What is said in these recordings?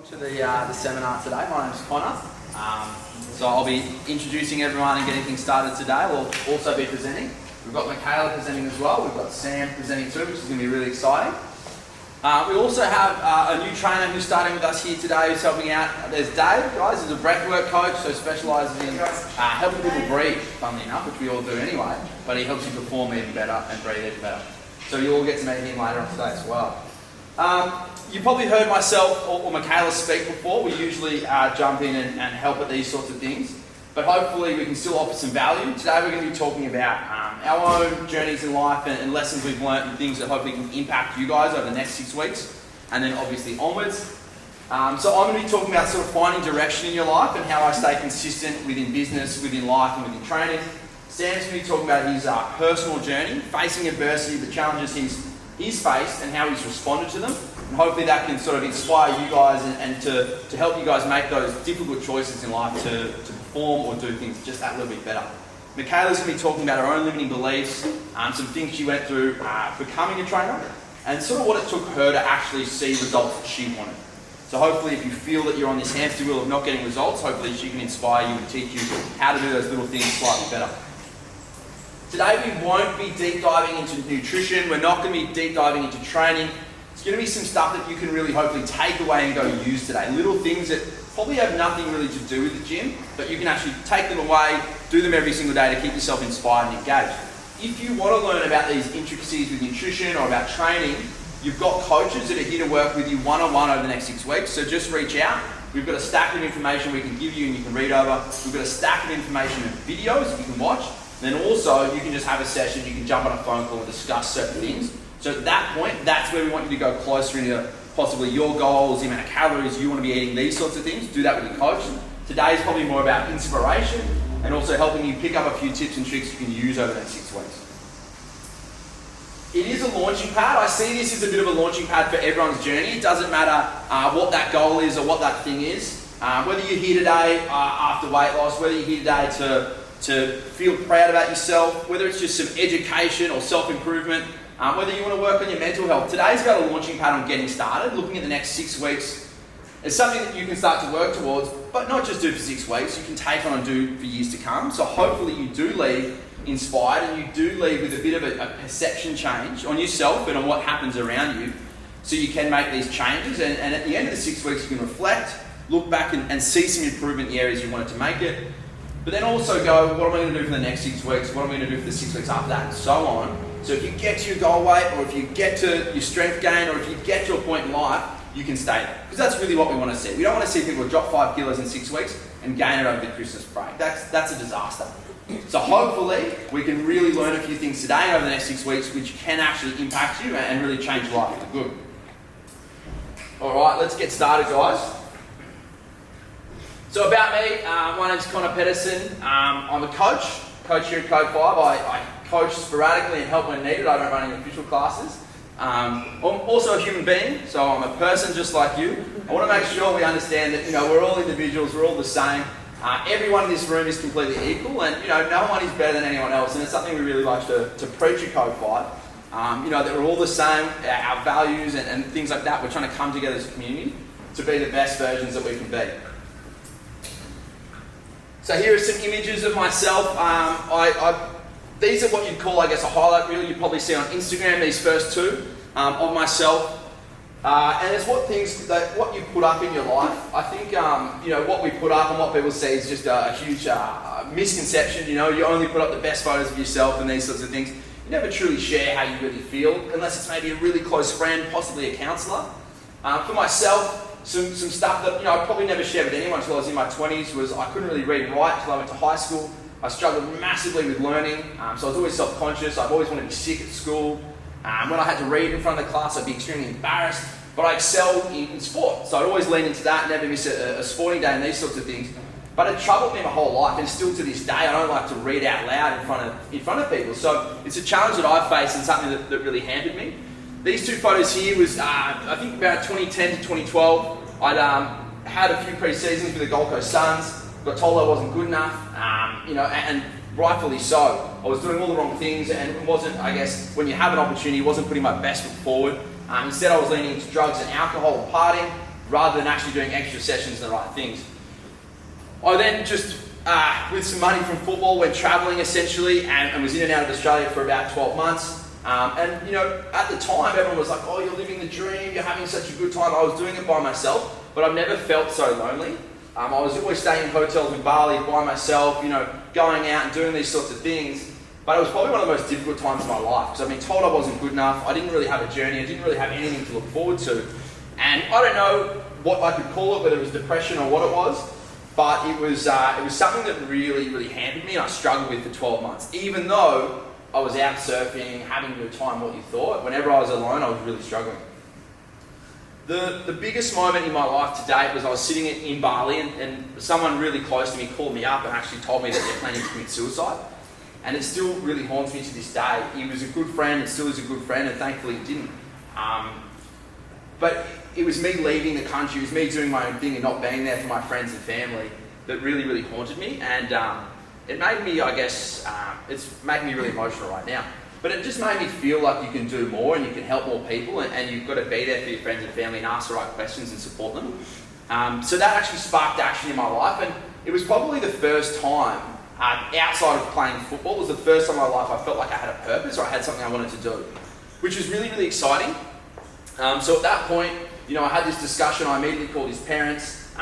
To the seminar today. My name's Connor. So I'll be introducing everyone and getting things started today. We'll also be presenting. We've got Michaela presenting as well. We've got Sam presenting too, which is going to be really exciting. We also have a new trainer who's starting with us here today who's helping out. There's Dave, guys. He's a breathwork coach, so specialises in helping people breathe, funnily enough, which we all do anyway, but he helps you perform even better and breathe even better. So you'll all get to meet him later on today as well. You probably heard myself or Michaela speak before. We usually jump in and help at these sorts of things, but hopefully we can still offer some value. Today we're going to be talking about our own journeys in life and lessons we've learnt and things that hopefully can impact you guys over the next 6 weeks and then obviously onwards. So I'm going to be talking about sort of finding direction in your life and how I stay consistent within business, within life and within training. Sam's going to be talking about his personal journey, facing adversity, the challenges he's faced and how he's responded to them. And hopefully that can sort of inspire you guys and to help you guys make those difficult choices in life to perform or do things just that little bit better. Michaela's going to be talking about her own limiting beliefs, some things she went through becoming a trainer, and sort of what it took her to actually see results that she wanted. So hopefully if you feel that you're on this hamster wheel of not getting results, hopefully she can inspire you and teach you how to do those little things slightly better. Today we won't be deep diving into nutrition, we're not going to be deep diving into training. It's going to be some stuff that you can really hopefully take away and go use today. Little things that probably have nothing really to do with the gym, but you can actually take them away, do them every single day to keep yourself inspired and engaged. If you want to learn about these intricacies with nutrition or about training, you've got coaches that are here to work with you one-on-one over the next 6 weeks, so just reach out. We've got a stack of information we can give you and you can read over. We've got a stack of information and videos that you can watch. Then also, you can just have a session, you can jump on a phone call and discuss certain things. So at that point, that's where we want you to go closer into possibly your goals, the amount of calories you want to be eating, these sorts of things. Do that with your coach. Today is probably more about inspiration and also helping you pick up a few tips and tricks you can use over the next 6 weeks. It is a launching pad. I see this as a bit of a launching pad for everyone's journey. It doesn't matter what that goal is or what that thing is. Whether you're here today after weight loss, whether you're here today to feel proud about yourself, whether it's just some education or self-improvement, whether you want to work on your mental health. Today's got a launching pad on getting started, looking at the next 6 weeks. It's something that you can start to work towards, but not just do for 6 weeks, you can take on and do for years to come. So hopefully you do leave inspired and you do leave with a bit of a perception change on yourself and on what happens around you so you can make these changes. And at the end of the 6 weeks, you can reflect, look back and see some improvement in the areas you wanted to make it. But then also go, what am I going to do for the next 6 weeks? What am I going to do for the 6 weeks after that? And so on. So if you get to your goal weight, or if you get to your strength gain, or if you get to a point in life, you can stay there. Because that's really what we want to see. We don't want to see people drop 5 kilos in 6 weeks and gain it over the Christmas break. That's a disaster. So hopefully we can really learn a few things today over the next 6 weeks which can actually impact you and really change your life for the good. Alright, let's get started, guys. So about me, my name's Connor Pedersen. I'm a coach here at Code 5. I coach sporadically and help when needed. I don't run any official classes. I'm also a human being, so I'm a person just like you. I want to make sure we understand that we're all individuals, we're all the same. Everyone in this room is completely equal, and no one is better than anyone else. And it's something we really like to preach at Code 5. That we're all the same, our values and things like that. We're trying to come together as a community to be the best versions that we can be. So here are some images of myself. These are what you'd call, I guess, a highlight reel. You probably see on Instagram, these first two of myself. And it's what you put up in your life. I think, what we put up and what people see is just a huge misconception. You only put up the best photos of yourself and these sorts of things. You never truly share how you really feel, unless it's maybe a really close friend, possibly a counsellor. For myself, some stuff that I probably never shared with anyone until I was in my 20s was I couldn't really read and write until I went to high school. I struggled massively with learning, so I was always self-conscious. I've always wanted to be sick at school. When I had to read in front of the class, I'd be extremely embarrassed, but I excelled in sport. So I'd always lean into that, never miss a sporting day and these sorts of things. But it troubled me my whole life, and still to this day, I don't like to read out loud in front of people. So it's a challenge that I've faced and something that really hampered me. These two photos here was, I think about 2010 to 2012. I'd had a few pre-seasons with the Gold Coast Suns, got told I wasn't good enough, and rightfully so. I was doing all the wrong things and it wasn't, I guess, when you have an opportunity, wasn't putting my best foot forward. Instead I was leaning into drugs and alcohol and partying. rather than actually doing extra sessions and the right things. I then just, with some money from football, went travelling essentially and was in and out of Australia for about 12 months. And you know, at the time everyone was like, oh, you're living the dream, you're having such a good time. I was doing it by myself, but I've never felt so lonely. I was always staying in hotels in Bali by myself, you know, going out and doing these sorts of things. But it was probably one of the most difficult times of my life because I've been told I wasn't good enough. I didn't really have a journey. I didn't really have anything to look forward to. And I don't know what I could call it, whether it was depression or what it was, but it was something that really, really hampered me and I struggled with for 12 months. Even though I was out surfing, having a good time, what you thought, whenever I was alone, I was really struggling. The biggest moment in my life to date was I was sitting in Bali and someone really close to me called me up and actually told me that they're planning to commit suicide. And it still really haunts me to this day. He was a good friend and still is a good friend, and thankfully he didn't. But it was me leaving the country, it was me doing my own thing and not being there for my friends and family that really, really haunted me. And it made me, I guess, it's making me really emotional right now. But it just made me feel like you can do more and you can help more people and you've got to be there for your friends and family and ask the right questions and support them. So that actually sparked action in my life, and it was probably the first time outside of playing football, it was the first time in my life I felt like I had a purpose or I had something I wanted to do, which was really, really exciting. So at that point, you know, I had this discussion, I immediately called his parents.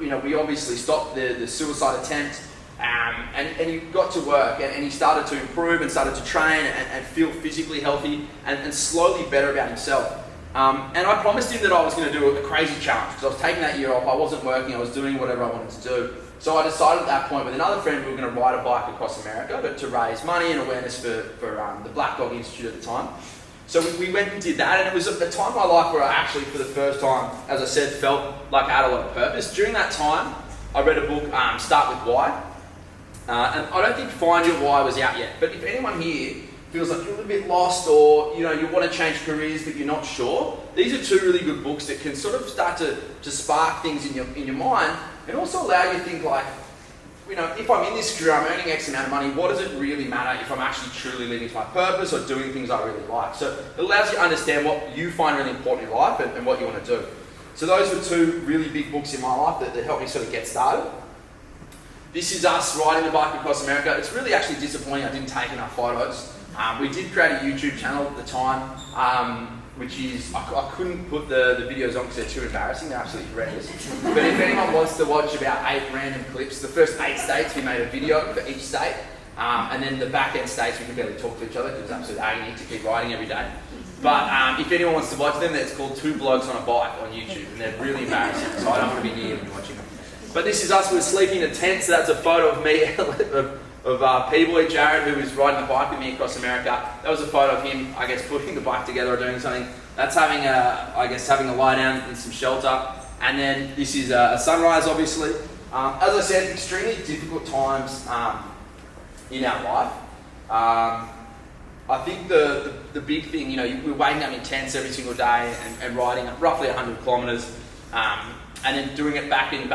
You know, we obviously stopped the suicide attempt. And he got to work and he started to improve and started to train and feel physically healthy and slowly better about himself. And I promised him that I was going to do a crazy challenge because I was taking that year off, I wasn't working, I was doing whatever I wanted to do. So I decided at that point with another friend we were going to ride a bike across America to raise money and awareness for the Black Dog Institute at the time. So we went and did that, and it was a time in my life where I actually for the first time, as I said, felt like I had a lot of purpose. During that time, I read a book, Start With Why. And I don't think Find Your Why was out yet, but if anyone here feels like you're a little bit lost or you know you want to change careers but you're not sure, these are two really good books that can sort of start to spark things in your mind and also allow you to think like, you know, if I'm in this career, I'm earning X amount of money, what does it really matter if I'm actually truly living to my purpose or doing things I really like? So it allows you to understand what you find really important in life and what you want to do. So those were two really big books in my life that helped me sort of get started. This is us riding the bike across America. It's really actually disappointing I didn't take enough photos. We did create a YouTube channel at the time, which is, I couldn't put the videos on because they're too embarrassing, they're absolutely horrendous. But if anyone wants to watch about 8 random clips, the first 8 states we made a video for each state, and then the back end states we can barely talk to each other because it's absolute agony to keep riding every day. But if anyone wants to watch them, it's called 2 Blokes on a Bike on YouTube, and they're really embarrassing, so I don't want to be near them watching them. But this is us, we're sleeping in a tent, so that's a photo of me, of P-Boy Jared, who was riding the bike with me across America. That was a photo of him, I guess, putting the bike together or doing something. That's having a lie down in some shelter. And then this is a sunrise, obviously. As I said, extremely difficult times in our life. I think the big thing, you know, we're waking up in tents every single day and riding roughly 100 kilometres, and then doing it back in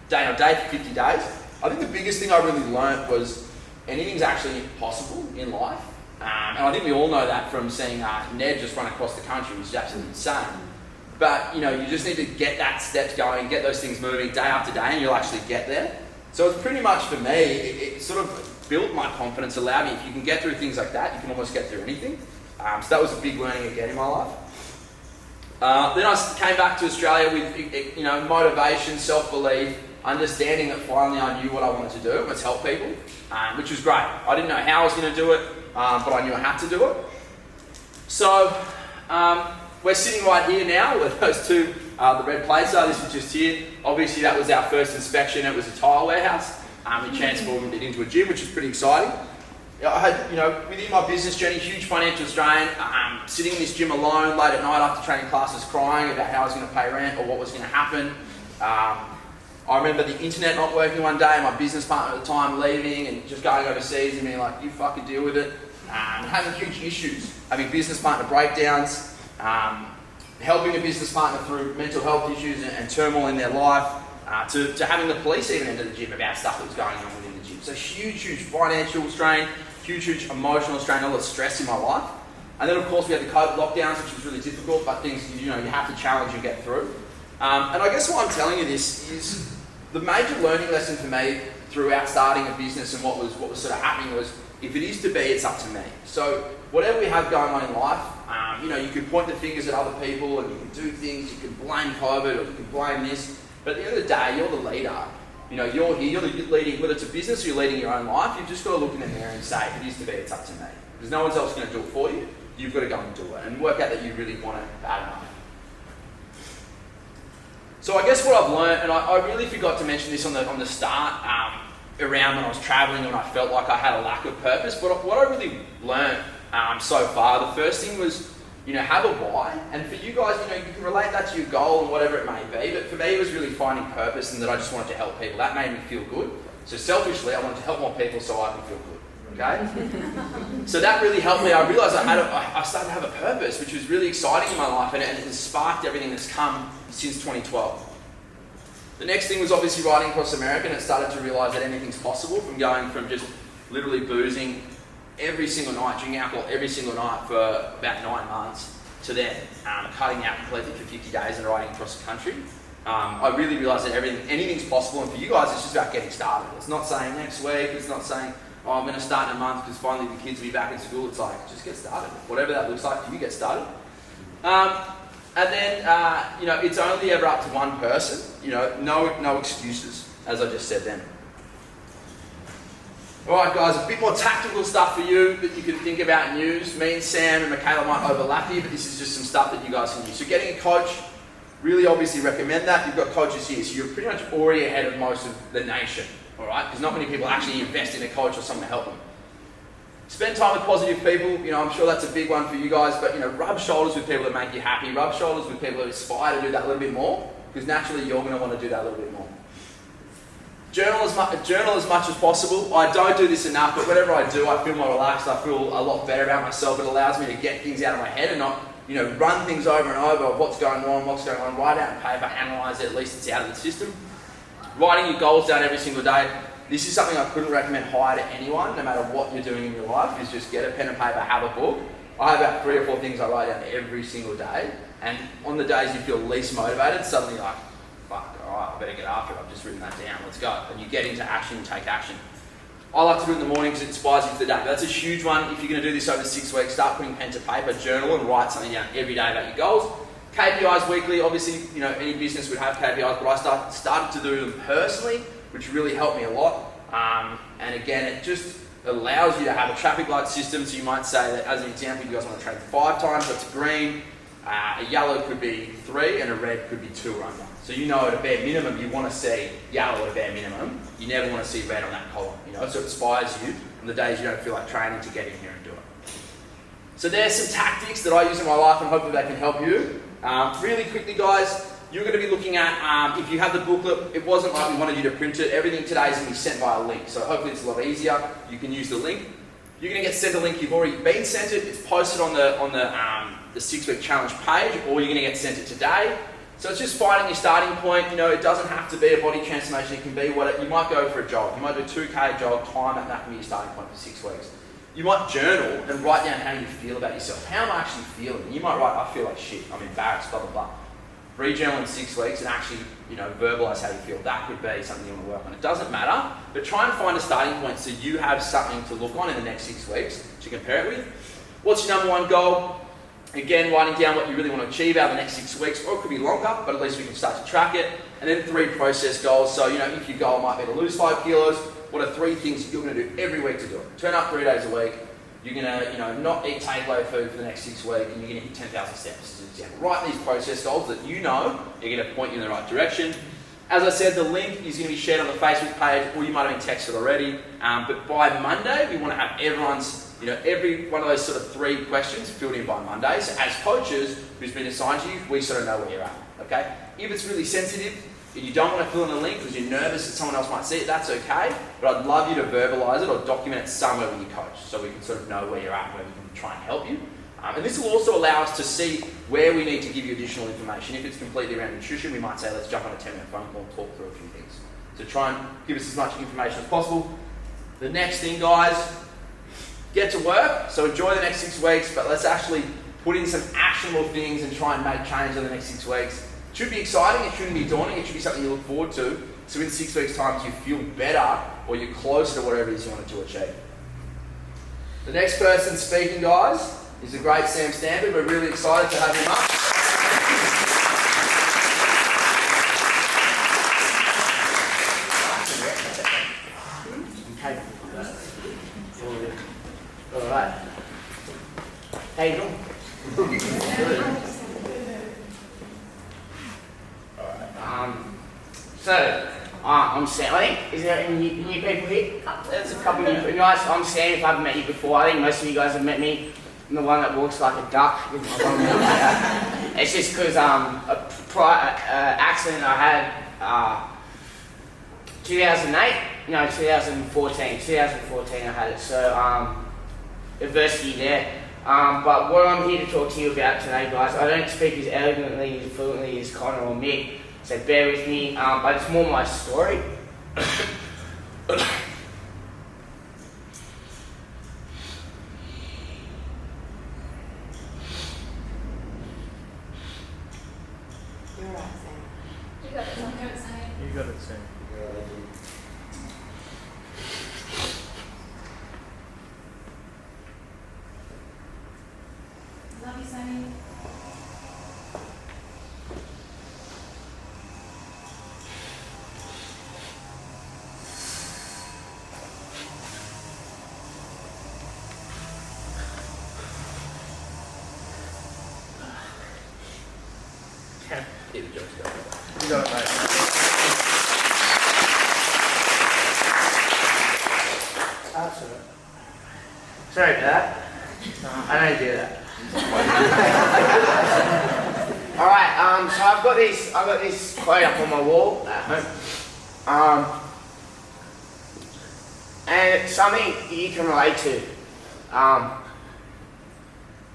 day on day for 50 days. I think the biggest thing I really learnt was anything's actually possible in life. And I think we all know that from seeing Ned just run across the country, which is absolutely insane. But, you know, you just need to get that steps going, get those things moving day after day, and you'll actually get there. So it's pretty much for me, it sort of built my confidence, allowed me, if you can get through things like that, you can almost get through anything. So that was a big learning again in my life. Then I came back to Australia with, you know, motivation, self-belief, understanding that finally I knew what I wanted to do, was help people, which was great. I didn't know how I was going to do it, but I knew I had to do it. So we're sitting right here now with those two, the red plates are, this was just here. Obviously that was our first inspection, it was a tile warehouse. We transformed it into a gym, which was pretty exciting. I had, you know, within my business journey, huge financial strain, sitting in this gym alone late at night after training classes crying about how I was going to pay rent or what was going to happen. I remember the internet not working one day, my business partner at the time leaving and just going overseas and being like, you fucking deal with it. Having huge issues, having business partner breakdowns, helping a business partner through mental health issues and turmoil in their life, to having the police even enter the gym about stuff that was going on within the gym. So huge financial strain, huge emotional strain, all the stress in my life. And then of course we had the COVID lockdowns, which was really difficult, but things, you know, you have to challenge and get through. And I guess why I'm telling you this is the major learning lesson for me throughout starting a business and what was sort of happening was, if it is to be, it's up to me. So whatever we have going on in life, you can point the fingers at other people and you can do things, you can blame COVID or you can blame this, but at the end of the day, you're the leader. You're here, you're leading, whether it's a business or you're leading your own life, you've just got to look in the mirror and say, if it is to be, it's up to me. Because no one else going to do it for you. You've got to go and do it and work out that you really want it bad enough. So I guess what I've learned, and I really forgot to mention this on the start, around when I was traveling and I felt like I had a lack of purpose, but what I really learned so far, the first thing was, have a why. And for you guys, you can relate that to your goal and whatever it may be, but for me it was really finding purpose and that I just wanted to help people. That made me feel good. So selfishly, I wanted to help more people so I can feel good. Okay? So that really helped me. I realised I started to have a purpose, which was really exciting in my life, and it has sparked everything that's come since 2012. The next thing was obviously riding across America, and it started to realise that anything's possible, from going from just literally boozing every single night, drinking alcohol every single night for about 9 months, to then cutting out completely for 50 days and riding across the country. I really realised that anything's possible, and for you guys, it's just about getting started. It's not saying next week, it's not saying, oh, I'm going to start in a month because finally the kids will be back in school. It's like, just get started. Whatever that looks like for you, get started. And then, it's only ever up to one person. No excuses, as I just said then. Alright guys, a bit more tactical stuff for you that you can think about and use. Me and Sam and Michaela might overlap here, but this is just some stuff that you guys can use. So getting a coach, really obviously recommend that. You've got coaches here, so you're pretty much already ahead of most of the nation. Alright, because not many people actually invest in a coach or someone to help them. Spend time with positive people. I'm sure that's a big one for you guys, but rub shoulders with people that make you happy. Rub shoulders with people that aspire to do that a little bit more, because naturally you're going to want to do that a little bit more. Journal as much as possible. I don't do this enough, but whenever I do, I feel more relaxed. I feel a lot better about myself. It allows me to get things out of my head and not, run things over and over of what's going on, write out on paper, analyse it, at least it's out of the system. Writing your goals down every single day. This is something I couldn't recommend higher to anyone, no matter what you're doing in your life, is just get a pen and paper, have a book. I have about 3 or 4 things I write down every single day, and on the days you feel least motivated, suddenly you're like, fuck, alright, I better get after it, I've just written that down, let's go. And you get into action and take action. I like to do it in the morning because it inspires you for the day. That's a huge one. If you're going to do this over 6 weeks, start putting pen to paper, journal, and write something down every day about your goals. KPIs weekly, obviously, any business would have KPIs, but I started to do them personally, which really helped me a lot. And again, it just allows you to have a traffic light system. So you might say that, as an example, you guys want to train 5 times, that's a green. A yellow could be 3 and a red could be 2 or under. So at a bare minimum, you want to see yellow at a bare minimum. You never want to see red on that column, so it inspires you on the days you don't feel like training to get in here and do it. So there's some tactics that I use in my life and hopefully they can help you. Really quickly, guys, you're going to be looking at, if you have the booklet, it wasn't like we wanted you to print it. Everything today is going to be sent via a link. So hopefully it's a lot easier. You can use the link. You're going to get sent a link. You've already been sent it. It's posted on the 6-week challenge page, or you're going to get sent it today. So it's just finding your starting point. It doesn't have to be a body transformation. It can be you might go for a jog. You might do a 2K jog time, and that can be your starting point for 6 weeks. You might journal and write down how you feel about yourself. How am I actually feeling? You might write, I feel like shit. I'm embarrassed, blah, blah, blah. Rejournal in 6 weeks and actually, verbalise how you feel. That could be something you want to work on. It doesn't matter, but try and find a starting point so you have something to look on in the next 6 weeks to compare it with. What's your number one goal? Again, writing down what you really want to achieve out of the next 6 weeks, or it could be longer, but at least we can start to track it. And then 3 process goals. So, if your goal might be to lose 5 kilos, what are 3 things you're going to do every week to do it? Turn up 3 days a week. You're going to, not eat takeaway food for the next 6 weeks, and you're going to hit 10,000 steps, as an example. Write these process goals that are going to point you in the right direction. As I said, the link is going to be shared on the Facebook page, or you might have been texted already. But by Monday, we want to have everyone's, every one of those sort of 3 questions filled in by Monday. So as coaches who's been assigned to you, we sort of know where you're at, okay? If it's really sensitive, and you don't want to fill in a link because you're nervous that someone else might see it, that's okay. But I'd love you to verbalise it or document it somewhere with your coach so we can sort of know where you're at and where we can try and help you. And this will also allow us to see where we need to give you additional information. If it's completely around nutrition, we might say, let's jump on a 10-minute phone call and talk through a few things. So try and give us as much information as possible. The next thing, guys, get to work. So enjoy the next 6 weeks, but let's actually put in some actionable things and try and make change in the next 6 weeks. It should be exciting, it shouldn't be daunting, it should be something you look forward to. So in 6 weeks' time, you feel better or you're closer to whatever it is you want to achieve. The next person speaking, guys, is the great Sam Stanford. We're really excited to have him up. Alright. How you doing? I'm Sam. Is there any new people here? There's a couple new people. Nice, I'm Sam. If I haven't met you before, I think most of you guys have met me. I'm the one that walks like a duck with my bum out. It's just because a prior accident I had 2014 I had it. So adversity there. But what I'm here to talk to you about today, guys, I don't speak as elegantly, as fluently as Connor or Mick, so bear with me, but it's more my story. You're right, Sam. You got it, Sam. You got it, Sam. Love you, Sammy. Keep the jokes going. You got it, mate. That's alright. Sorry about that. I don't do that. Alright, so I've got this quote up on my wall at home. And it's something you can relate to.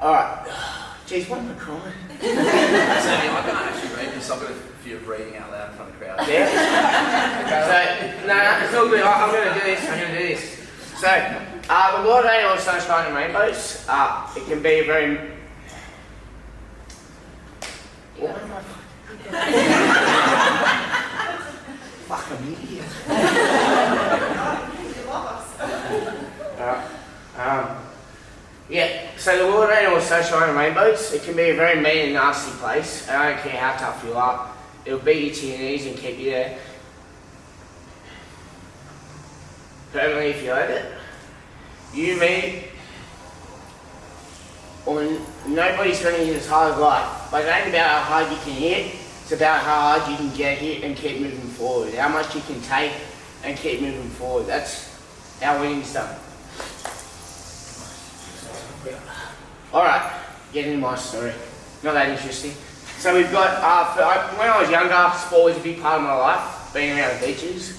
Alright. Jeez, why am I crying? Sammy, I can't actually read this. I've got a fear of reading out loud in front of the crowd. Yeah? So, no, it's all good. I'm going to do this. So, the world ain't all sunshine and rainbows. It can be a very... What am I... Fuck, I'm an idiot. You lost. Yeah, so the world ain't all sunshine and rainbows. It can be a very mean and nasty place. I don't care how tough you are. It'll beat you to your knees and keep you there. Permanently if you let it. You, me, or nobody's going to hit as hard as life. But it ain't about how hard you can hit. It's about how hard you can get hit and keep moving forward. How much you can take and keep moving forward. That's how winning's done. Alright, getting into my story. Not that interesting. So we've got, when I was younger, sport was a big part of my life, being around the beaches.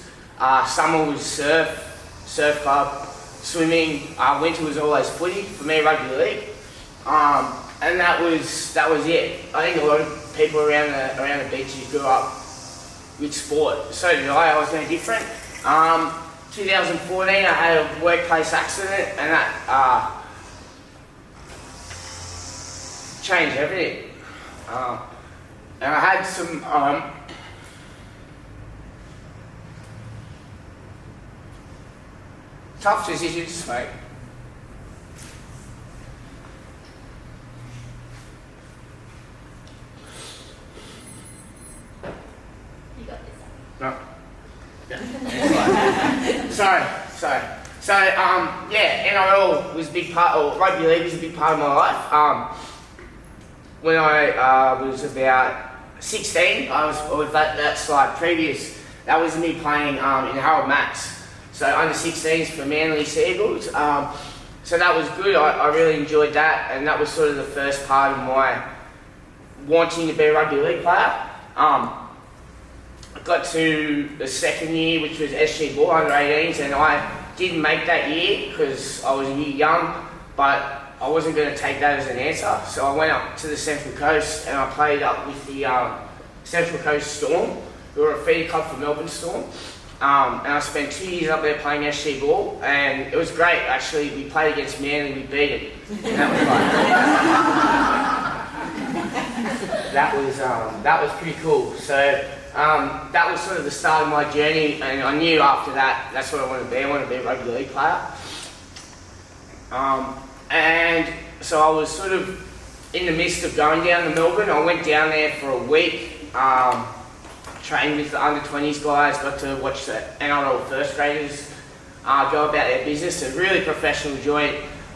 Summer was surf club, swimming. Winter was always footy, for me rugby league. And that was it. I think a lot of people around the beaches grew up with sport. So did I was no different. 2014 I had a workplace accident and that changed everything. And I had some tough decisions to make. You got this. No. Yeah. Sorry. So, NRL was a big part, or rugby league was a big part of my life. When I was about 16, I was that slide previous. That was me playing in Harold Max. So under 16s for Manly Seagulls. So that was good. I really enjoyed that, and that was sort of the first part of my wanting to be a rugby league player. I got to the second year, which was SG Ball under 18s, and I didn't make that year because I was a year young, but I wasn't going to take that as an answer. So I went up to the Central Coast and I played up with the Central Coast Storm, who were a feeder club for Melbourne Storm. And I spent 2 years up there playing SG Ball, and it was great actually. We played against Manly, we beat it. And that was that was pretty cool. So that was sort of the start of my journey, and I knew after that that's what I want to be. I want to be a rugby league player. And so I was sort of in the midst of going down to Melbourne. I went down there for a week, trained with the under 20s guys, got to watch the NRL first graders go about their business, a really professional joint,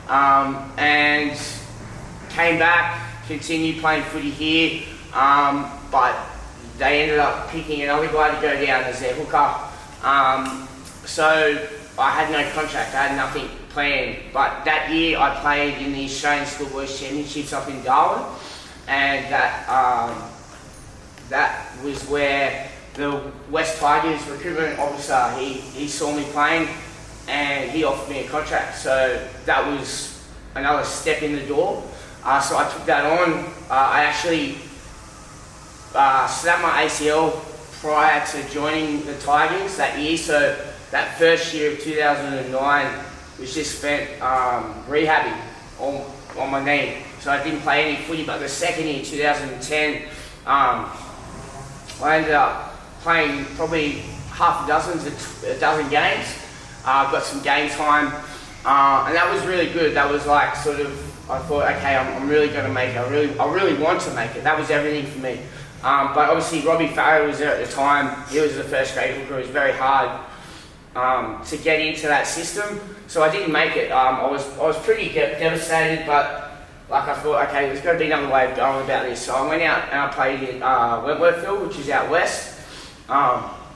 and came back, continued playing footy here, but they ended up picking another guy to go down as their hooker. So I had no contract, I had nothing planned, but that year I played in the Australian Schoolboys Championships up in Darwin, and that was where the West Tigers recruitment officer, he saw me playing and he offered me a contract, so that was another step in the door. So I took that on. I actually snapped my ACL prior to joining the Tigers that year, so that first year of 2009 was just spent rehabbing on my knee. So I didn't play any footy, but the second year, 2010, I ended up playing probably half a dozen games. Got some game time, and that was really good. That was like sort of, I thought, okay, I'm really going to make it. I really want to make it. That was everything for me. But obviously Robbie Farrow was there at the time. He was the first grade hooker. It was very hard to get into that system. So I didn't make it. I was pretty devastated, but like I thought, okay, there's got to be another way of going about this. So I went out and I played in Wentworthville, which is out west.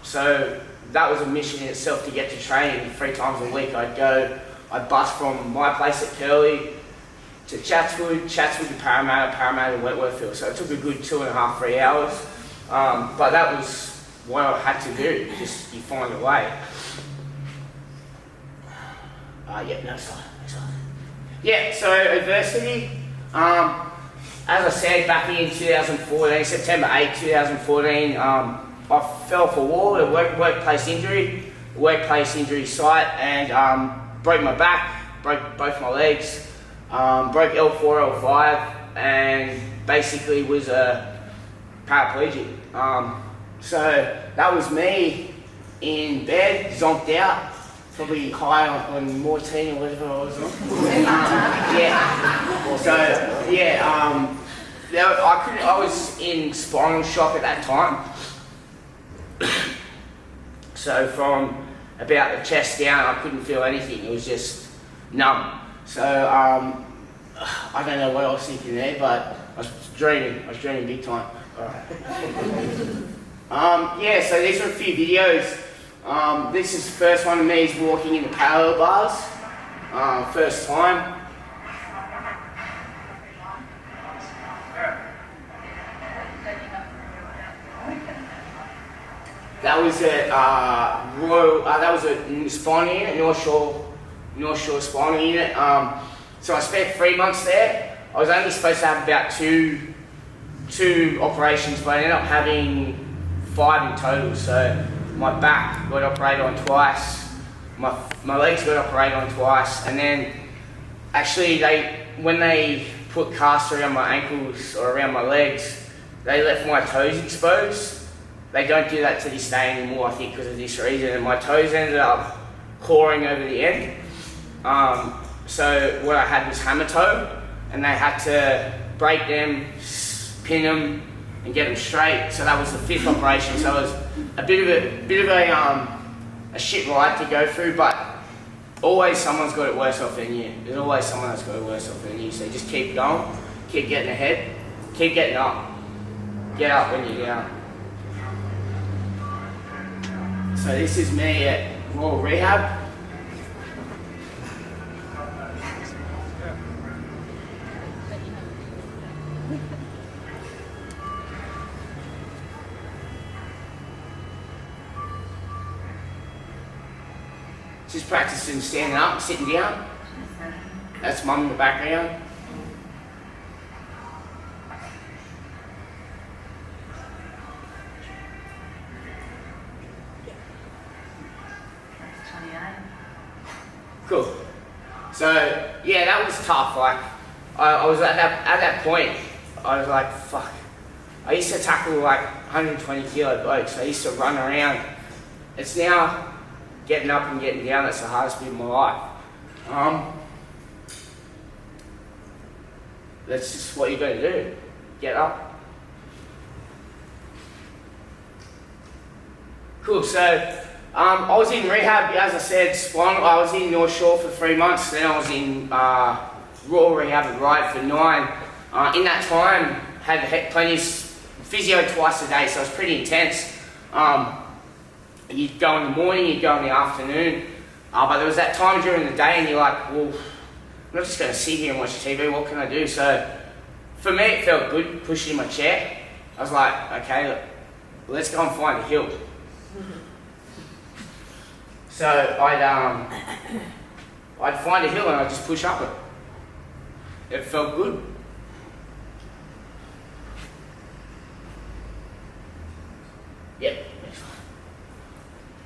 So that was a mission in itself to get to training 3 times a week. I'd bus from my place at Curly to Chatswood to Parramatta to Wentworthville. So it took a good 2.5, 3 hours. But that was what I had to do, just you find a way. Yeah, so adversity, as I said, back in 2014, September 8, 2014, I fell for a wall, a workplace injury site, and broke my back, broke both my legs, broke L4, L5, and basically was a paraplegic. So that was me in bed, zonked out, probably high on morphine or whatever I was on. I was in spinal shock at that time. So from about the chest down, I couldn't feel anything. It was just numb. So I don't know what I was thinking there, but I was dreaming big time. So these are a few videos. This is the first one of me is walking in the parallel bars. First time. That was a spinal unit, North Shore spinal unit. So I spent 3 months there. I was only supposed to have about two operations, but I ended up having 5 in total. So my back got operated on twice, my legs got operated on twice, and then actually when they put casts around my ankles or around my legs, they left my toes exposed. They don't do that to this day anymore, I think, because of this reason, and my toes ended up clawing over the end. So what I had was hammer toe, and they had to break them, pin them, and get them straight. So that was the 5th operation. So it was a bit of a shit ride to go through, but always someone's got it worse off than you. There's always someone that's got it worse off than you. So just keep going, keep getting ahead, keep getting up. Get up when you're down. So this is me at Royal Rehab. Just practicing standing up, sitting down. That's mum in the background. Cool. So yeah, that was tough. Like I was at that point, I was like, fuck. I used to tackle like 120 kilo blokes. I used to run around. It's now getting up and getting down that's the hardest bit of my life. That's just what you got to do. Get up. Cool, so I was in rehab, as I said, Splong. I was in North Shore for 3 months, then I was in Royal Rehab at Ryde for 9. In that time, had plenty of physio twice a day, so it was pretty intense. You'd go in the morning, you'd go in the afternoon, but there was that time during the day and you're like, well, I'm not just going to sit here and watch TV, what can I do? So for me it felt good pushing in my chair. I was like, okay, look, let's go and find a hill. So I'd find a hill and I'd just push up it. It felt good. Yep.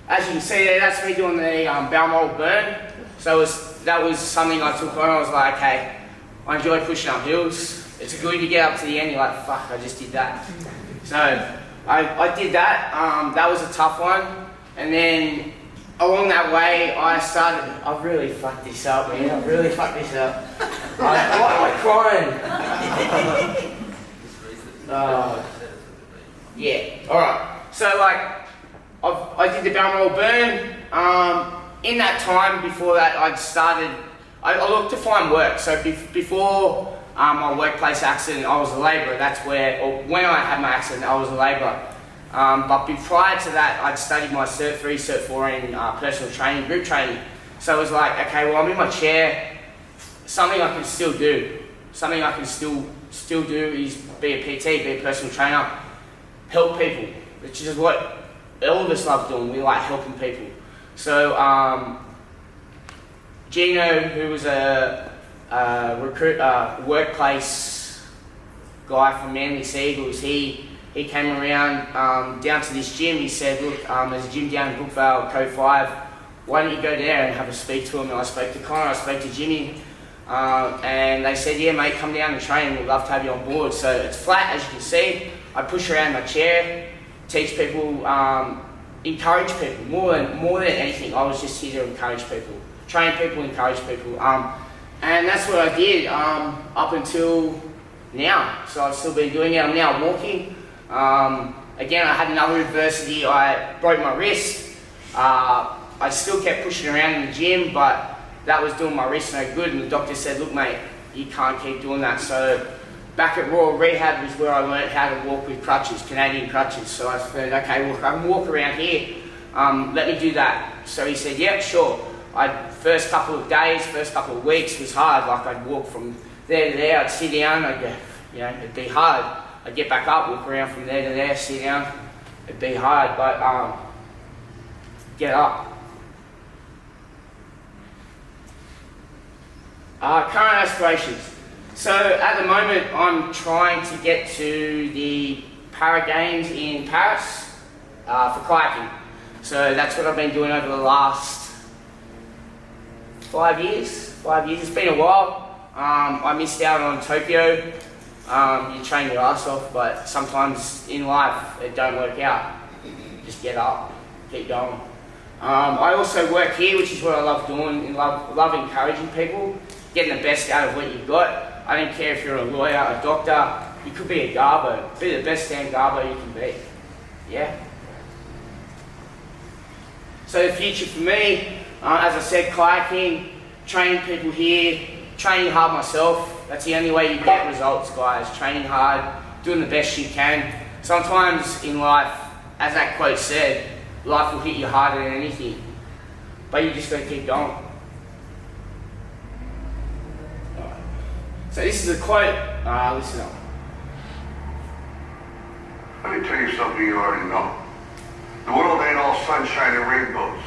As you can see there, that's me doing the Balmoral burn. So that was something I took on. I was like, okay, I enjoy pushing up hills. It's good to get up to the end, you're like, fuck, I just did that. So I did that. That was a tough one. And then along that way, I've really fucked this up, man. I've really fucked this up. Why am I crying? Yeah, alright. So like, I did the Balmoral burn. In that time, before that, I looked to find work. So before my workplace accident, I was a labourer. Or when I had my accident, I was a labourer. But prior to that, I'd studied my Cert 3, Cert 4 in personal training, group training. So it was like, okay, well, I'm in my chair, something I can still do. Something I can still do is be a PT, be a personal trainer, help people, which is what all of us love doing. We like helping people. So Gino, who was a workplace guy from Manly Seagulls, he came around down to this gym. He said, look, there's a gym down in Brookvale, Code 5. Why don't you go there and have a speak to him? And I spoke to Connor, I spoke to Jimmy, and they said, yeah, mate, come down and train. We'd love to have you on board. So it's flat, as you can see. I push around my chair, teach people, encourage people. More than anything, I was just here to encourage people. Train people, encourage people. And that's what I did up until now. So I've still been doing it. I'm now walking. Again, I had another adversity. I broke my wrist. I still kept pushing around in the gym, but that was doing my wrist no good. And the doctor said, look, mate, you can't keep doing that. So back at Royal Rehab is where I learned how to walk with crutches, Canadian crutches. So I said, okay, well, I can walk around here. Let me do that. So he said, yeah, sure. First couple of days, first couple of weeks was hard. Like I'd walk from there to there, I'd sit down, it'd be hard. I'd get back up, walk around from there to there, sit down. It'd be hard, but get up. Current aspirations. So at the moment, I'm trying to get to the Para Games in Paris for kayaking. So that's what I've been doing over the last 5 years. 5 years. It's been a while. I missed out on Tokyo. You train your ass off, but sometimes in life it don't work out. Just get up, keep going. I also work here, which is what I love doing. Love encouraging people, getting the best out of what you've got. I don't care if you're a lawyer, a doctor. You could be a garbo. Be the best damn garbo you can be. Yeah. So the future for me, as I said, kayaking, training people here, training hard myself. That's the only way you get results, guys. Training hard, doing the best you can. Sometimes in life, as that quote said, life will hit you harder than anything. But you just got to keep going. Alright. So this is a quote. Listen up. Let me tell you something you already know. The world ain't all sunshine and rainbows.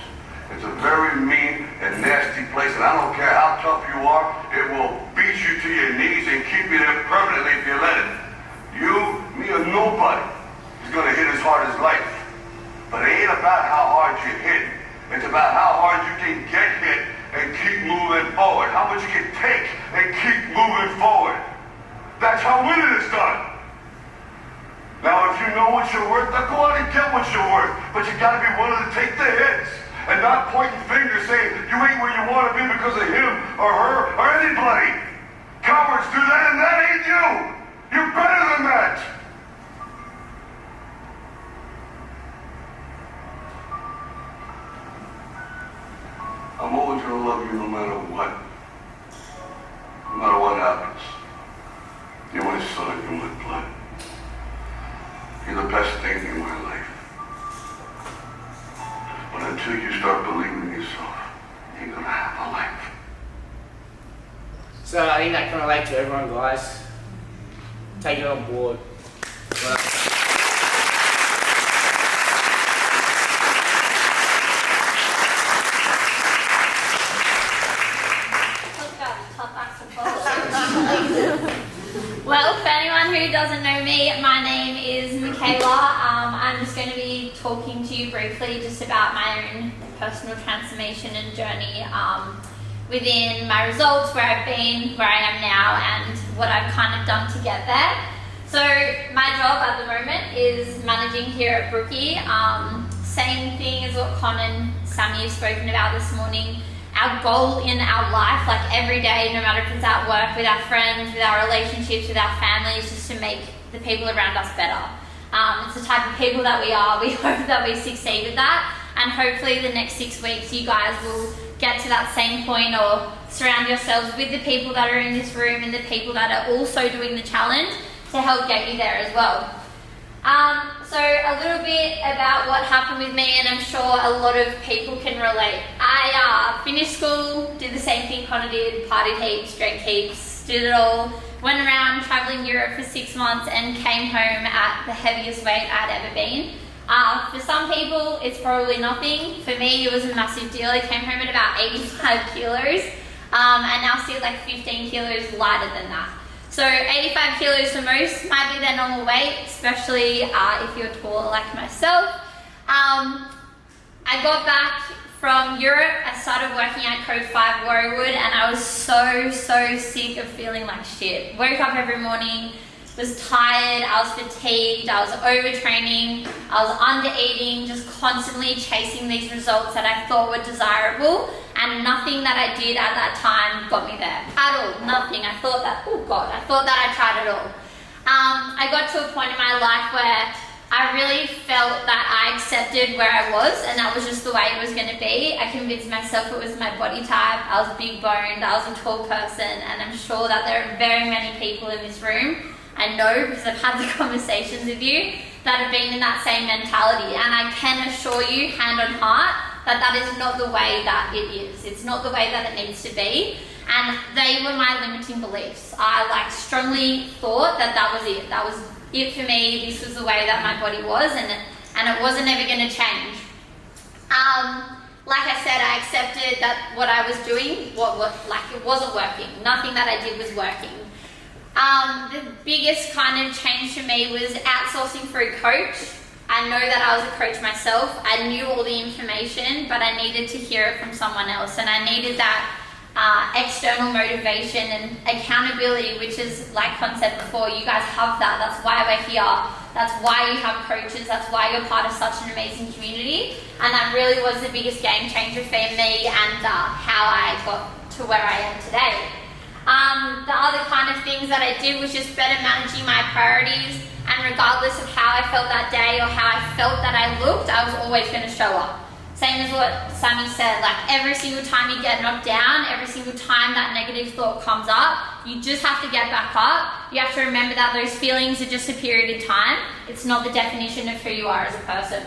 It's a very mean and nasty place, and I don't care how tough you are, it will beat you to your knees and keep you there permanently if you let it. You, me, or nobody is going to hit as hard as life. But it ain't about how hard you hit. It's about how hard you can get hit and keep moving forward. How much you can take and keep moving forward. That's how winning is done. Now, if you know what you're worth, now go out and get what you're worth. But you gotta be willing to take the hits and not pointing fingers saying you ain't where you want to be because of him or her or anybody. Cowards do that, and that ain't you. You're better than that. I'm always gonna love you no matter what. No matter what happens. You're my son, you're my blood. You're the best thing in my life. But until you start believing in yourself, you're gonna have a life. So I think that can relate to everyone, guys. Take it on board. Well, for anyone who doesn't know me, my name is Michaela. I'm just going to be talking to you briefly just about my own personal transformation and journey within my results, where I've been, where I am now, and what I've kind of done to get there. So my job at the moment is managing here at Brookie. Same thing as what Con and Sammy have spoken about this morning. Our goal in our life, like every day, no matter if it's at work, with our friends, with our relationships, with our families, just to make the people around us better. It's the type of people that we are. We hope that we succeed with that, and hopefully the next 6 weeks you guys will get to that same point, or surround yourselves with the people that are in this room and the people that are also doing the challenge to help get you there as well. So a little bit about what happened with me, and I'm sure a lot of people can relate. I finished school, did the same thing Connor did, partied heaps, drank heaps, did it all, went around travelling Europe for 6 months and came home at the heaviest weight I'd ever been. For some people, it's probably nothing. For me, it was a massive deal. I came home at about 85 kilos, and now still like 15 kilos lighter than that. So 85 kilos for most might be their normal weight, especially if you're tall like myself. I got back from Europe. I started working at Code 5 Warriewood, and I was so sick of feeling like shit. Woke up every morning, was tired, I was fatigued, I was overtraining, I was under-eating, just constantly chasing these results that I thought were desirable, and nothing that I did at that time got me there. At all, nothing. I thought that, oh God, I thought that I tried it all. I got to a point in my life where I really felt that I accepted where I was, and that was just the way it was going to be. I convinced myself it was my body type. I was big boned, I was a tall person, and I'm sure that there are very many people in this room, I know because I've had the conversations with you, that have been in that same mentality, and I can assure you, hand on heart, that that is not the way that it is. It's not the way that it needs to be, and they were my limiting beliefs. I strongly thought that that was it. That was it for me. This was the way that my body was, and it wasn't ever going to change. Like I said, I accepted that what I was doing, it wasn't working. Nothing that I did was working. The biggest kind of change for me was outsourcing for a coach. I know that I was a coach myself. I knew all the information, but I needed to hear it from someone else, and I needed that external motivation and accountability, which is, like Con said before, you guys have that. That's why we're here. That's why you have coaches. That's why you're part of such an amazing community, and that really was the biggest game changer for me, and how I got to where I am today. The other kind of things that I did was just better managing my priorities, and regardless of how I felt that day or how I felt that I looked, I was always going to show up. Same as what Sammy said, like every single time you get knocked down, every single time that negative thought comes up, you just have to get back up. You have to remember that those feelings are just a period of time. It's not the definition of who you are as a person.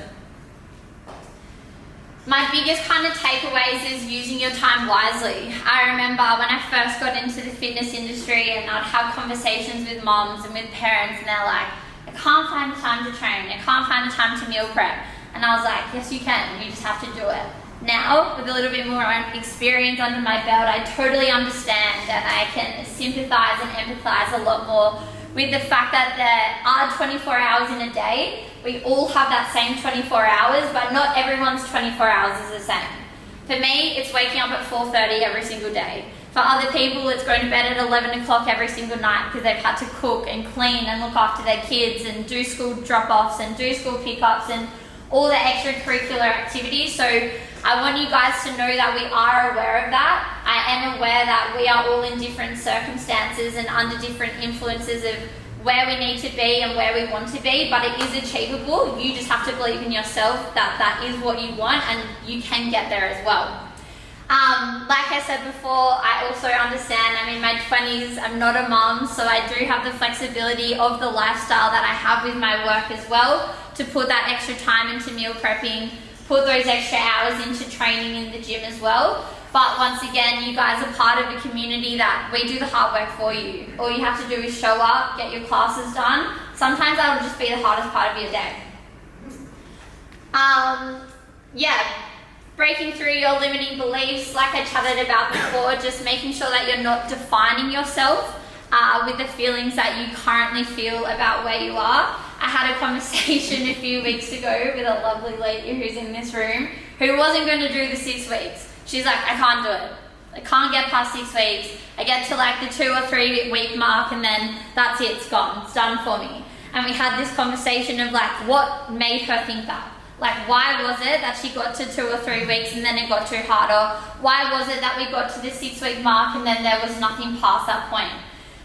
My biggest kind of takeaways is using your time wisely. I remember when I first got into the fitness industry, and I'd have conversations with moms and with parents, and they're like, I can't find the time to train, I can't find the time to meal prep. And I was like, yes you can, you just have to do it. Now, with a little bit more experience under my belt, I totally understand, and I can sympathize and empathize a lot more with the fact that there are 24 hours in a day. We all have that same 24 hours, but not everyone's 24 hours is the same. For me, it's waking up at 4:30 every single day. For other people, it's going to bed at 11 o'clock every single night because they've had to cook and clean and look after their kids and do school drop-offs and do school pickups and all the extracurricular activities. So I want you guys to know that we are aware of that. I am aware that we are all in different circumstances and under different influences of where we need to be and where we want to be, but it is achievable. You just have to believe in yourself that that is what you want and you can get there as well. Like I said before, I also understand I'm in my 20s, I'm not a mum, so I do have the flexibility of the lifestyle that I have with my work as well to put that extra time into meal prepping, put those extra hours into training in the gym as well. But once again, you guys are part of a community that we do the hard work for you. All you have to do is show up, get your classes done. Sometimes that'll just be the hardest part of your day. Breaking through your limiting beliefs, like I chatted about before, just making sure that you're not defining yourself with the feelings that you currently feel about where you are. I had a conversation a few weeks ago with a lovely lady who's in this room who wasn't going to do the 6 weeks. She's like, I can't do it. I can't get past 6 weeks. I get to like the 2 or 3 week mark and then that's it, it's gone, it's done for me. And we had this conversation of like, what made her think that? Like, why was it that she got to 2 or 3 weeks and then it got too hard? Or why was it that we got to the 6 week mark and then there was nothing past that point?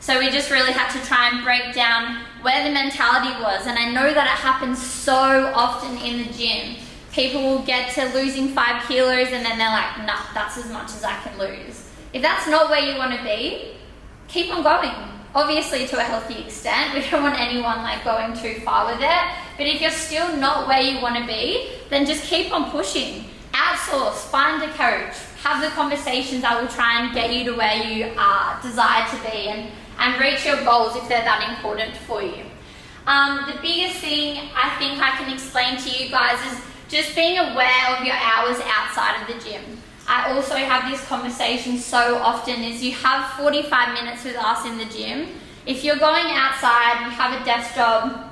So we just really had to try and break down where the mentality was. And I know that it happens so often in the gym. People will get to losing 5 kilos and then they're like, nah, that's as much as I can lose. If that's not where you want to be, keep on going. Obviously to a healthy extent. We don't want anyone like going too far with it. But if you're still not where you want to be, then just keep on pushing. Outsource, find a coach, have the conversations that will try and get you to where you desire to be and reach your goals if they're that important for you. The biggest thing I think I can explain to you guys is just being aware of your hours outside of the gym. I also have this conversation so often is you have 45 minutes with us in the gym. If you're going outside, you have a desk job,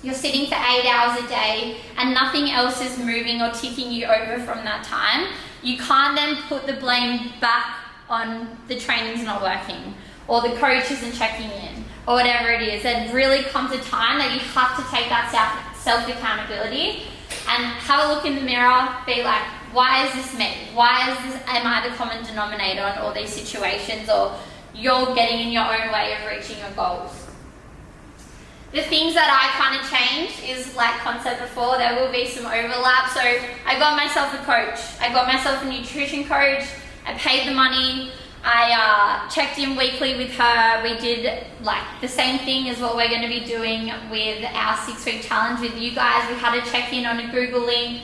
you're sitting for 8 hours a day and nothing else is moving or ticking you over from that time, you can't then put the blame back on the training's not working or the coach isn't checking in or whatever it is. There really comes a time that you have to take that self-accountability and have a look in the mirror, be like, why is this me? Am I the common denominator in all these situations, or you're getting in your own way of reaching your goals? The things that I kind of changed is, like Con said before, there will be some overlap. So I got myself a coach. I got myself a nutrition coach. I paid the money. I checked in weekly with her. We did like the same thing as what we're going to be doing with our 6 week challenge with you guys. We had a check in on a Google link.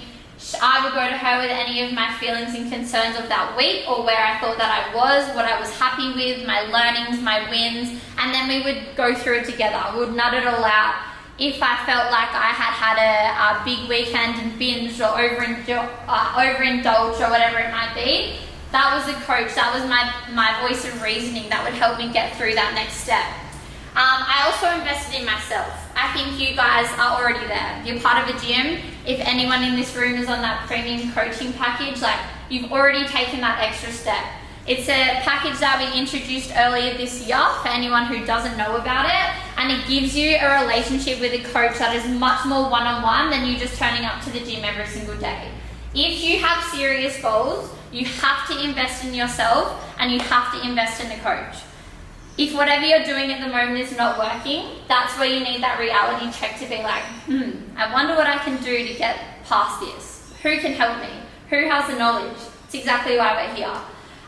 I would go to her with any of my feelings and concerns of that week or where I thought that I was, what I was happy with, my learnings, my wins, and then we would go through it together. We would nut it all out. If I felt like I had a big weekend and binged or overindulged or whatever it might be, that was the coach, that was my voice of reasoning that would help me get through that next step. I also invested in myself. I think you guys are already there. You're part of a gym. If anyone in this room is on that premium coaching package, like you've already taken that extra step. It's a package that we introduced earlier this year for anyone who doesn't know about it, and it gives you a relationship with a coach that is much more one-on-one than you just turning up to the gym every single day. If you have serious goals, you have to invest in yourself and you have to invest in a coach. If whatever you're doing at the moment is not working, that's where you need that reality check to be like, I wonder what I can do to get past this. Who can help me? Who has the knowledge? It's exactly why we're here.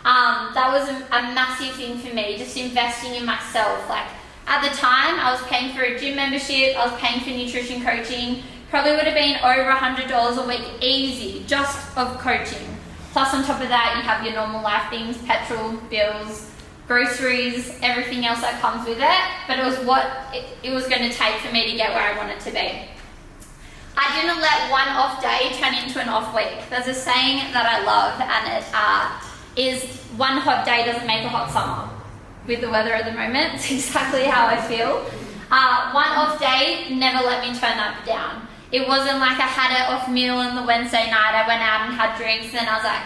That was a massive thing for me, just investing in myself. Like at the time, I was paying for a gym membership, I was paying for nutrition coaching, probably would have been over $100 a week easy, just of coaching. Plus on top of that, you have your normal life things, petrol, bills, groceries, everything else that comes with it, but it was what it was going to take for me to get where I wanted to be. I didn't let one off day turn into an off week. There's a saying that I love, and it is one hot day doesn't make a hot summer. With the weather at the moment, it's exactly how I feel. One off day never let me turn that down. It wasn't like I had an off meal on the Wednesday night, I went out and had drinks, and then I was like,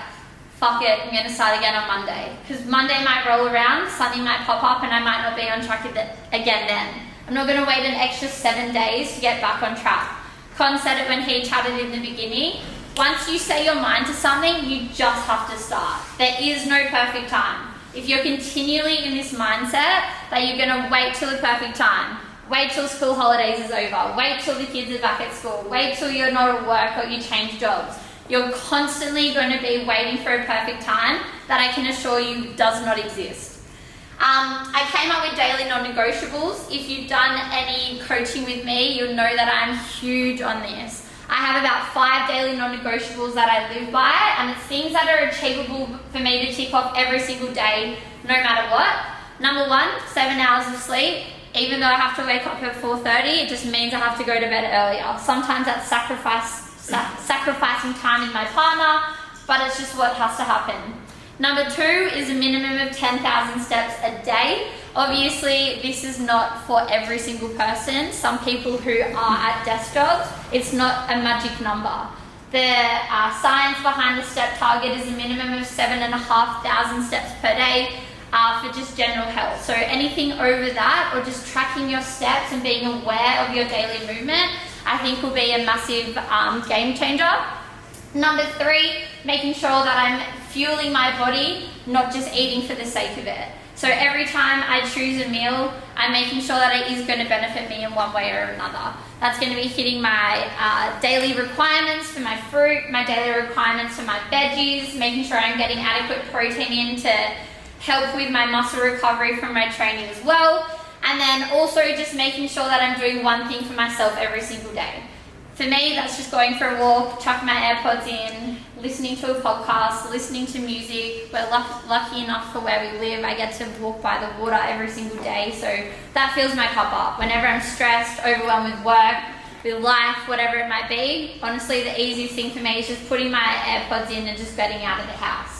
fuck it, I'm going to start again on Monday. Because Monday might roll around, Sunday might pop up, and I might not be on track again then. I'm not going to wait an extra 7 days to get back on track. Con said it when he chatted in the beginning. Once you set your mind to something, you just have to start. There is no perfect time. If you're continually in this mindset that you're going to wait till the perfect time, wait till school holidays is over, wait till the kids are back at school, wait till you're not at work or you change jobs, you're constantly going to be waiting for a perfect time that I can assure you does not exist. I came up with daily non-negotiables. If you've done any coaching with me, you'll know that I'm huge on this. I have about 5 daily non-negotiables that I live by, and it's things that are achievable for me to tick off every single day, no matter what. Number 1, 7 hours of sleep. Even though I have to wake up at 4:30, it just means I have to go to bed earlier. Sometimes that's sacrificing time with my partner, but it's just what has to happen. Number 2 is a minimum of 10,000 steps a day. Obviously, this is not for every single person. Some people who are at desk jobs, it's not a magic number. The science behind the step target is a minimum of 7,500 steps per day for just general health. So anything over that, or just tracking your steps and being aware of your daily movement, I think will be a massive game changer. Number 3, making sure that I'm fueling my body, not just eating for the sake of it. So every time I choose a meal, I'm making sure that it is going to benefit me in one way or another. That's going to be hitting my daily requirements for my fruit, my daily requirements for my veggies, making sure I'm getting adequate protein in to help with my muscle recovery from my training as well. And then also just making sure that I'm doing one thing for myself every single day. For me, that's just going for a walk, chucking my AirPods in, listening to a podcast, listening to music. We're lucky enough for where we live, I get to walk by the water every single day, so that fills my cup up. Whenever I'm stressed, overwhelmed with work, with life, whatever it might be, honestly, the easiest thing for me is just putting my AirPods in and just getting out of the house.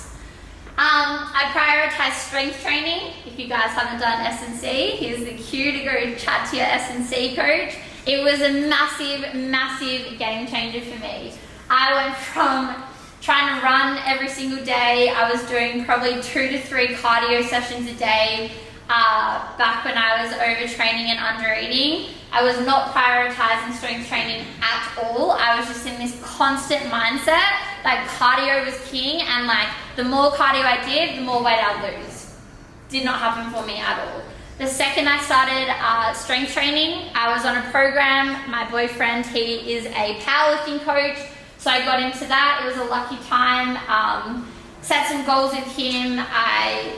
I prioritize strength training. If you guys haven't done S&C, here's the cue to go chat to your S&C coach. It was a massive, massive game changer for me. I went from trying to run every single day. I was doing probably 2 to 3 cardio sessions a day back when I was overtraining and undereating. I was not prioritizing strength training at all. I was just in this constant mindset that cardio was king, and like the more cardio I did, the more weight I'd lose. Did not happen for me at all. The second I started strength training, I was on a program. My boyfriend, he is a powerlifting coach, so I got into that. It was a lucky time. Set some goals with him. I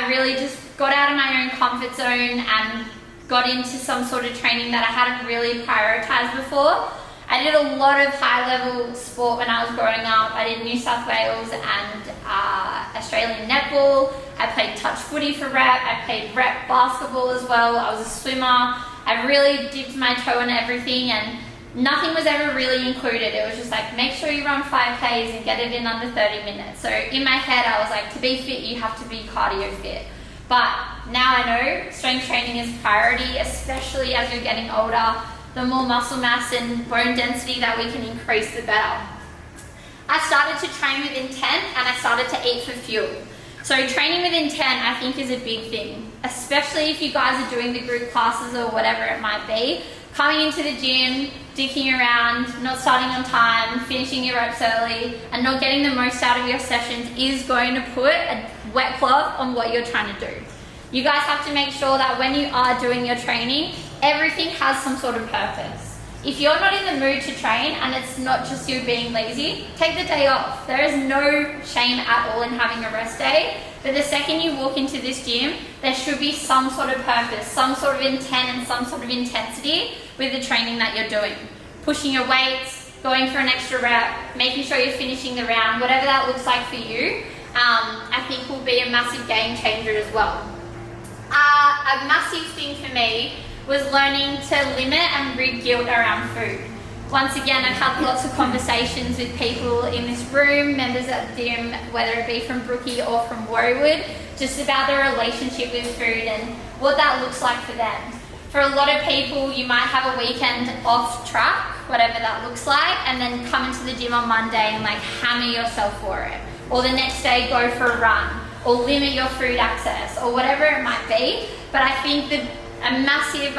really just got out of my own comfort zone and got into some sort of training that I hadn't really prioritized before. I did a lot of high-level sport when I was growing up. I did New South Wales and Australian netball. I played touch footy for rep. I played rep basketball as well. I was a swimmer. I really dipped my toe in everything, and nothing was ever really included. It was just like, make sure you run 5Ks and get it in under 30 minutes. So in my head, I was like, to be fit, you have to be cardio fit. But now I know strength training is priority, especially as you're getting older. The more muscle mass and bone density that we can increase, the better. I started to train with intent, and I started to eat for fuel. So training with intent, I think, is a big thing, especially if you guys are doing the group classes or whatever it might be. Coming into the gym, dicking around, not starting on time, finishing your reps early, and not getting the most out of your sessions is going to put a wet cloth on what you're trying to do. You guys have to make sure that when you are doing your training, everything has some sort of purpose. If you're not in the mood to train and it's not just you being lazy, take the day off. There is no shame at all in having a rest day, but the second you walk into this gym, there should be some sort of purpose, some sort of intent and some sort of intensity with the training that you're doing. Pushing your weights, going for an extra rep, making sure you're finishing the round, whatever that looks like for you, I think will be a massive game changer as well. A massive thing for me was learning to limit and rid guilt around food. Once again, I've had lots of conversations with people in this room, members at the gym, whether it be from Brookie or from Warriewood, just about their relationship with food and what that looks like for them. For a lot of people, you might have a weekend off track, whatever that looks like, and then come into the gym on Monday and like hammer yourself for it. or the next day go for a run, or limit your food access, or whatever it might be. But I think that a massive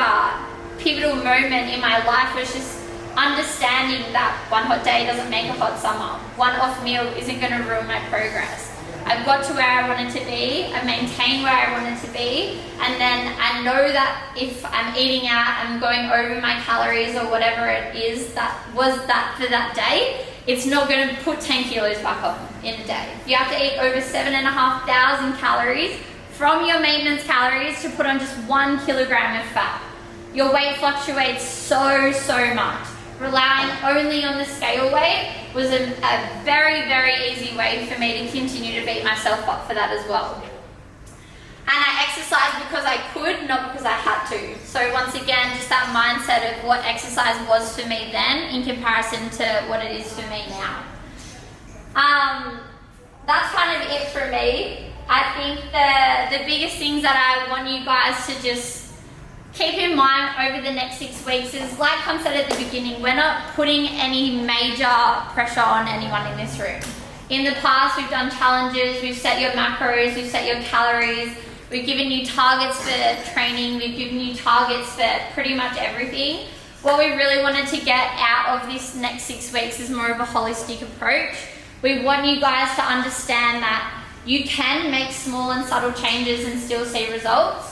pivotal moment in my life was just understanding that one hot day doesn't make a hot summer. One off meal isn't going to ruin my progress. I've got to where I wanted to be, I maintained where I wanted to be, and then I know that if I'm eating out, I'm going over my calories or whatever it is that was that for that day, it's not going to put 10 kilos back on in a day. You have to eat over 7,500 calories from your maintenance calories to put on just 1 kilogram of fat. Your weight fluctuates so much. Relying only on the scale weight was a very, very easy way for me to continue to beat myself up for that as well. And I exercised because I could, not because I had to. So once again, just that mindset of what exercise was for me then in comparison to what it is for me now. That's kind of it for me. I think the biggest things that I want you guys to just keep in mind over the next 6 weeks is, like I said at the beginning, we're not putting any major pressure on anyone in this room. In the past, we've done challenges, we've set your macros, we've set your calories, we've given you targets for training, we've given you targets for pretty much everything. What we really wanted to get out of this next 6 weeks is more of a holistic approach. We want you guys to understand that you can make small and subtle changes and still see results.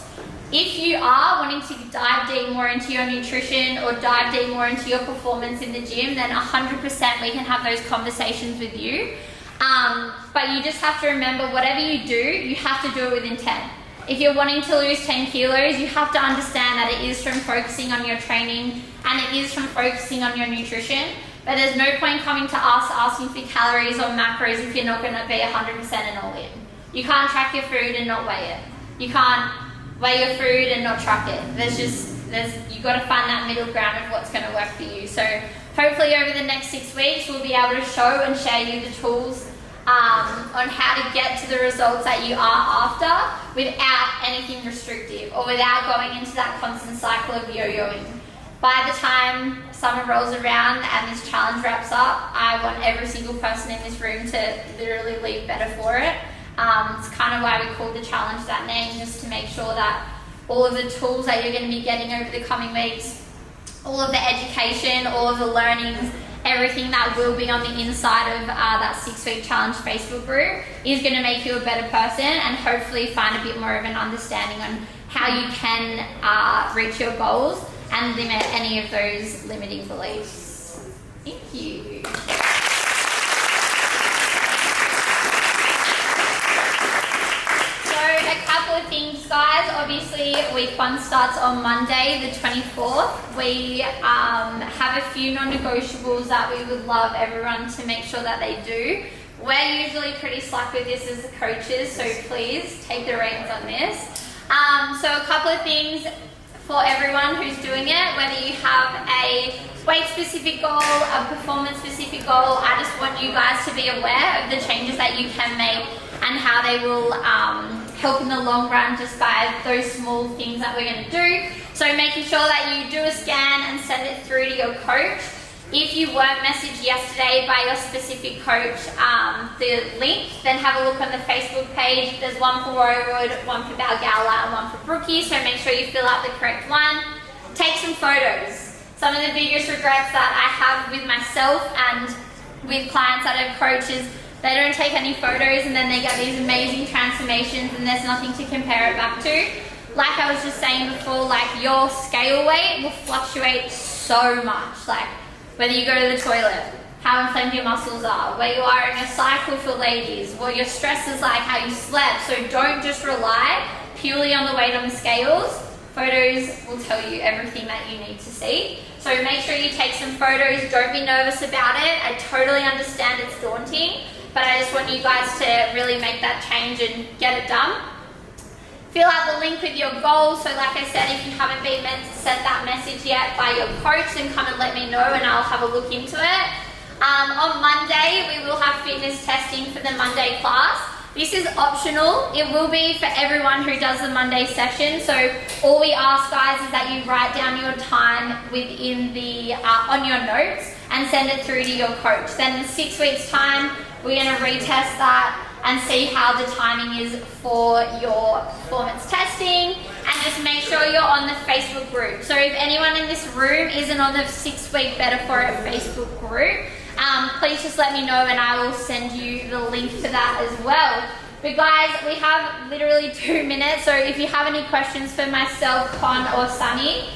If you are wanting to dive deep more into your nutrition or dive deep more into your performance in the gym, then 100% we can have those conversations with you. But you just have to remember, whatever you do, you have to do it with intent. If you're wanting to lose 10 kilos, you have to understand that it is from focusing on your training and it is from focusing on your nutrition. But there's no point coming to us asking for calories or macros if you're not going to be 100% and all in. You can't track your food and not weigh it. You can't weigh your food and not track it. You've got to find that middle ground of what's going to work for you. So hopefully over the next 6 weeks, we'll be able to show and share you the tools on how to get to the results that you are after without anything restrictive or without going into that constant cycle of yo-yoing. By the time summer rolls around and this challenge wraps up, I want every single person in this room to literally leave better for it. It's kind of why we called the challenge that name, just to make sure that all of the tools that you're going to be getting over the coming weeks, all of the education, all of the learnings, everything that will be on the inside of that 6-week challenge Facebook group is going to make you a better person and hopefully find a bit more of an understanding on how you can reach your goals and limit any of those limiting beliefs. Thank you. A couple of things, guys. Obviously, week 1 starts on Monday, the 24th. We have a few non-negotiables that we would love everyone to make sure that they do. We're usually pretty slack with this as the coaches, so please take the reins on this. So a couple of things for everyone who's doing it, whether you have a weight-specific goal, a performance-specific goal, I just want you guys to be aware of the changes that you can make and how they will help in the long run just by those small things that we're going to do. So making sure that you do a scan and send it through to your coach. If you weren't messaged yesterday by your specific coach, the link, then have a look on the Facebook page. There's one for Rowood, one for Balgowlah, and one for Brookie, so make sure you fill out the correct one. Take some photos. Some of the biggest regrets that I have with myself and with clients that I've coached is they don't take any photos and then they get these amazing transformations and there's nothing to compare it back to. Like I was just saying before, like your scale weight will fluctuate so much. Like whether you go to the toilet, how inflamed your muscles are, where you are in your cycle for ladies, what your stress is like, how you slept. So don't just rely purely on the weight on the scales. Photos will tell you everything that you need to see. So make sure you take some photos. Don't be nervous about it. I totally understand it's daunting, but I just want you guys to really make that change and get it done. Fill out the link with your goals. So like I said, if you haven't been sent that message yet by your coach, then come and let me know and I'll have a look into it. On Monday, we will have fitness testing for the Monday class. This is optional. It will be for everyone who does the Monday session. So all we ask, guys, is that you write down your time within the on your notes and send it through to your coach. Then in 6 weeks' time, We're going to retest that and see how the timing is for your performance testing, and just make sure you're on the Facebook group. So if anyone in this room isn't on the 6-week Better For It Facebook group, please just let me know and I will send you the link to that as well. But guys, we have literally 2 minutes, so if you have any questions for myself, Con or Sunny,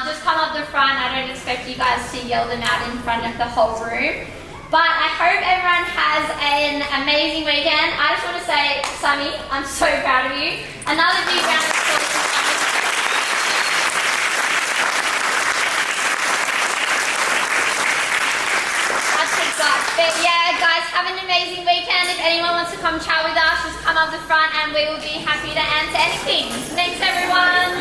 just come up the front. I don't expect you guys to yell them out in front of the whole room. But I hope everyone has an amazing weekend. I just want to say, Sunny, I'm so proud of you. Another big round of applause for Sunny. That's it, guys. But yeah, guys, have an amazing weekend. If anyone wants to come chat with us, just come up the front and we will be happy to answer anything. Thanks, everyone.